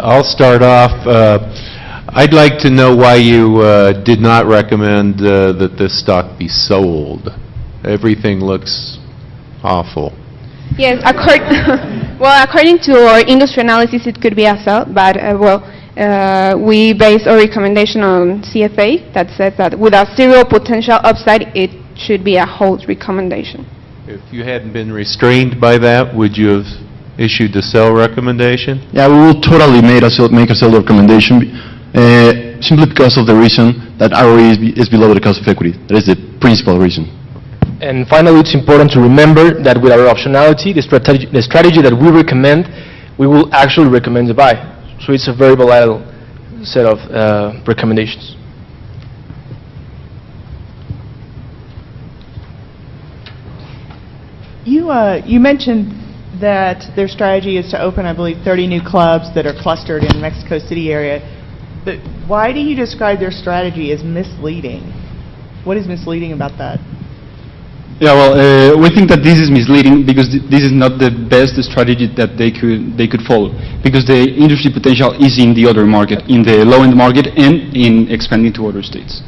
I'll start off. I'd like to know why you did not recommend that this stock be sold. Everything looks awful. Yes, according to our industry analysis, it could be a sell, but we base our recommendation on CFA that says that with a zero potential upside, it should be a hold recommendation. If you hadn't been restrained by that, would you have issued the sell recommendation? Yeah, we will totally make a sell recommendation simply because of the reason that ROE is below the cost of equity. That is the principal reason. And finally, it's important to remember that with our optionality, the strategy that we recommend, we will actually recommend to buy. So it's a very volatile set of recommendations. You mentioned that their strategy is to open, I believe, 30 new clubs that are clustered in Mexico City area. But why do you describe their strategy as misleading? What is misleading about that? Yeah, well, we think that this is misleading because this is not the best strategy that they could follow, because the industry potential is in the other market, in the low-end market, and in expanding to other states.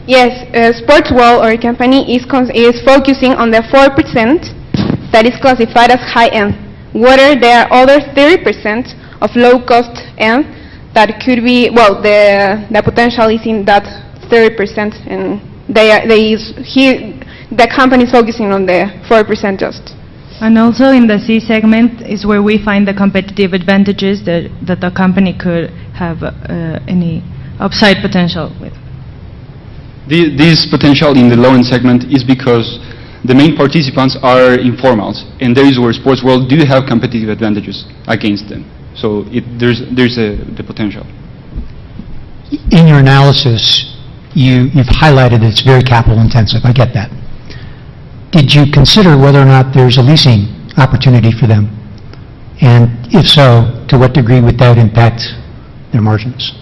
Yes, Sportswell, our company, is focusing on the 4% that is classified as high-end, whether there are other 30% of low-cost end that could be, well, the potential is in that 30%, and the company is focusing on the 4% just. And also in the C segment is where we find the competitive advantages that the company could have any upside potential with. This potential in the low-end segment is because the main participants are informals, and there is where Sportsworld do have competitive advantages against them. So there's the potential. In your analysis, you've highlighted that it's very capital intensive. I get that. Did you consider whether or not there's a leasing opportunity for them? And if so, to what degree would that impact their margins?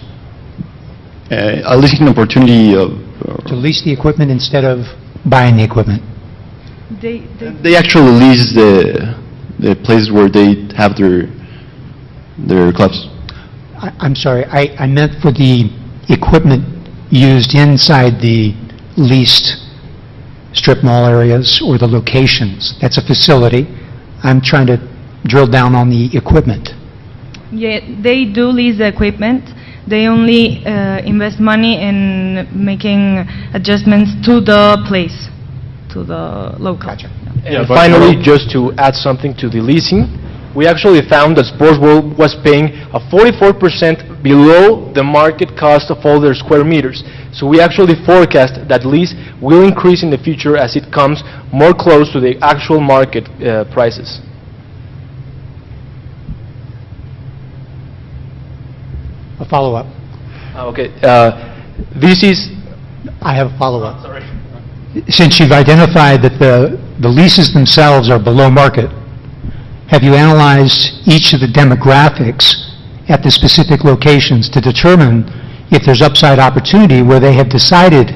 A leasing opportunity to lease the equipment instead of buying the equipment. They actually lease the places where they have their clubs. I'm sorry, I meant for the equipment used inside the leased strip mall areas or the locations. That's a facility. I'm trying to drill down on the equipment. Yeah, they do lease the equipment. They only invest money in making adjustments to the place, to the local. Gotcha. And finally, just to add something to the leasing, we actually found that Sportsworld was paying a 44% below the market cost of all their square meters. So we actually forecast that lease will increase in the future as it comes more close to the actual market prices. A follow-up. Okay. This is... I have a follow-up. Sorry. Since you've identified that the leases themselves are below market, have you analyzed each of the demographics at the specific locations to determine if there's upside opportunity where they have decided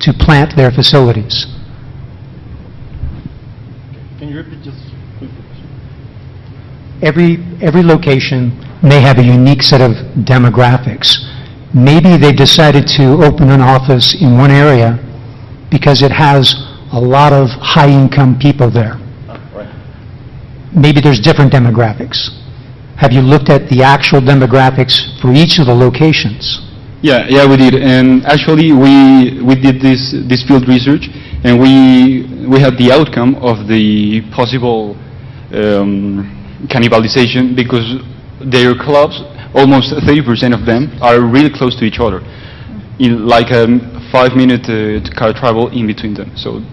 to plant their facilities? Can you repeat just quickly? Every location may have a unique set of demographics. Maybe they decided to open an office in one area because it has a lot of high-income people there. Maybe there's different demographics. Have you looked at the actual demographics for each of the locations? Yeah, we did. And actually, we did this field research, and we had the outcome of the possible cannibalization, because their clubs, almost 30% of them, are really close to each other, in like a 5-minute car travel in between them. So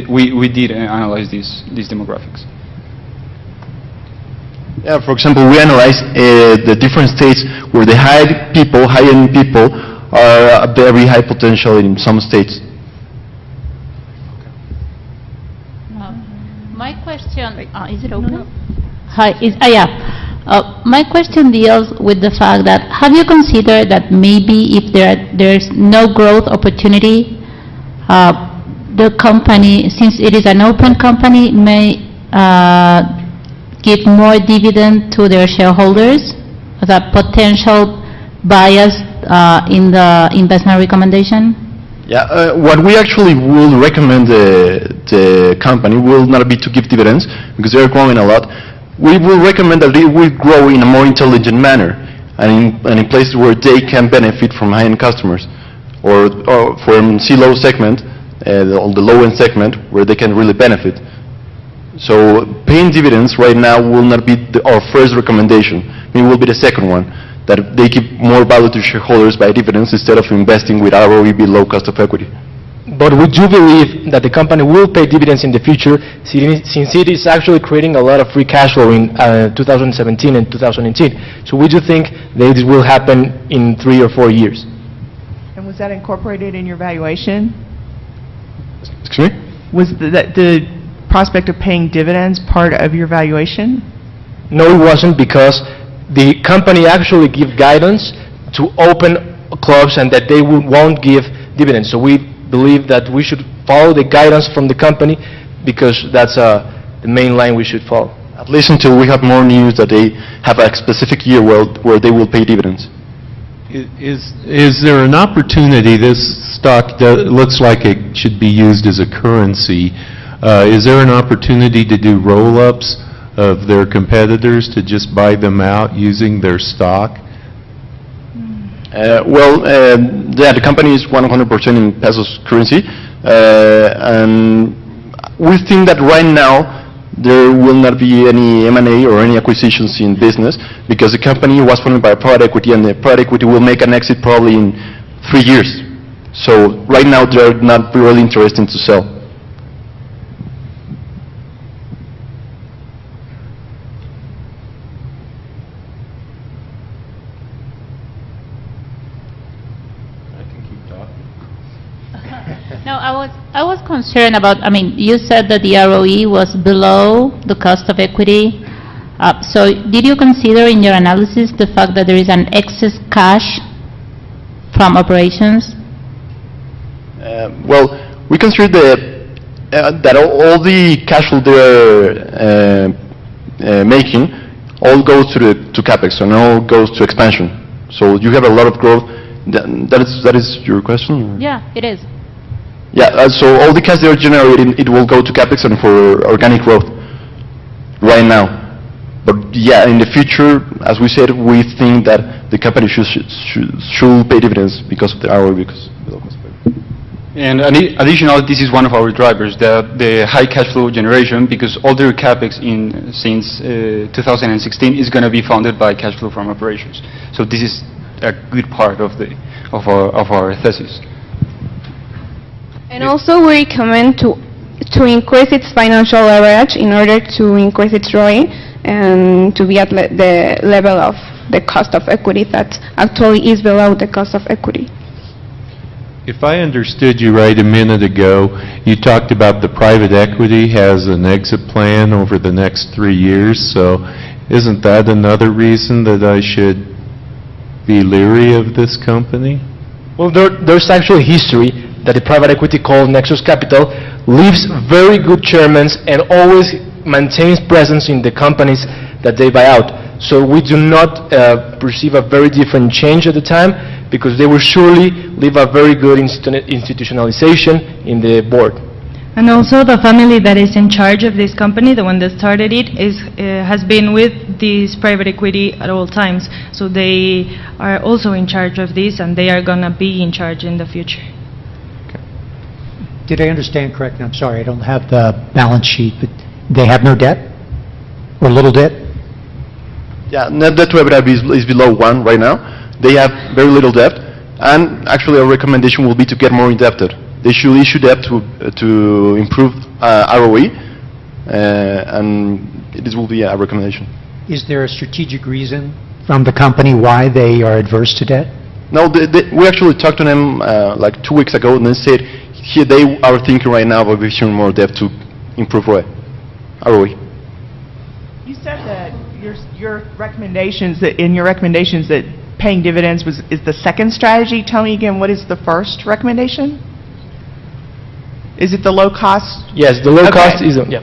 we did analyze these demographics. Yeah, for example, we analyzed the different states where the high-end people are a very high potential in some states. My question, is it open? Hi, my question deals with the fact that, have you considered that maybe if there's no growth opportunity, the company, since it is an open company, may give more dividend to their shareholders potential bias in the investment recommendation? Yeah, what we actually will recommend the company will not be to give dividends because they're growing a lot. We will recommend that they will grow in a more intelligent manner and in places where they can benefit from high-end customers or from C-low segment, the low-end segment where they can really benefit. So paying dividends right now will not be our first recommendation. It will be the second one, that they give more value to shareholders by dividends instead of investing with ROE below cost of equity. But we do believe that the company will pay dividends in the future since it is actually creating a lot of free cash flow in 2017 and 2018. So we do think that this will happen in 3 or 4 years. And was that incorporated in your valuation? Excuse me? Was the prospect of paying dividends part of your valuation? No, it wasn't, because the company actually give guidance to open clubs and that they won't give dividends. So we believe that we should follow the guidance from the company because that's the main line we should follow. At least until we have more news that they have a specific year where they will pay dividends. Is there an opportunity, this stock looks like it should be used as a currency, is there an opportunity to do roll-ups of their competitors to just buy them out using their stock? Yeah, the company is 100% in pesos currency, and we think that right now there will not be any M&A or any acquisitions in business because the company was funded by private equity, and the private equity will make an exit probably in 3 years. So right now they're not really interested to sell. No, I was concerned about, I mean, you said that the ROE was below the cost of equity. So did you consider in your analysis the fact that there is an excess cash from operations? Well, we consider that all the cash flow they're making all goes to CapEx and all goes to expansion. So you have a lot of growth. That is your question? Yeah, it is. Yeah, so all the cash they're generating, it will go to CapEx and for organic growth right now. But yeah, in the future, as we said, we think that the company should pay dividends because of the ROE. And additionally, this is one of our drivers, the high cash flow generation, because all their CapEx since 2016 is going to be funded by cash flow from operations. So this is a good part of our thesis. And also we recommend to increase its financial leverage in order to increase its ROE and to be at the level of the cost of equity that actually is below the cost of equity. If I understood you right a minute ago, you talked about the private equity has an exit plan over the next 3 years, so isn't that another reason that I should be leery of this company? Well, there's actually history that the private equity called Nexus Capital leaves very good chairmen and always maintains presence in the companies that they buy out. So we do not perceive a very different change at the time because they will surely leave a very good institutionalization in the board. And also the family that is in charge of this company, the one that started it, has been with this private equity at all times. So they are also in charge of this and they are going to be in charge in the future. Did I understand correctly? I'm sorry, I don't have the balance sheet, but they have no debt or little debt? Yeah, net debt to EBITDA is below 1 right now. They have very little debt, and actually our recommendation will be to get more indebted. They should issue debt to improve ROE, and this will be a recommendation. Is there a strategic reason from the company why they are adverse to debt? No, we actually talked to them like 2 weeks ago, and they said here they are thinking right now of issuing more debt to improve ROE. You said that your recommendations that paying dividends is the second strategy. Tell me again, what is the first recommendation? Is it the low cost? Yes, the low Okay. cost is, yeah.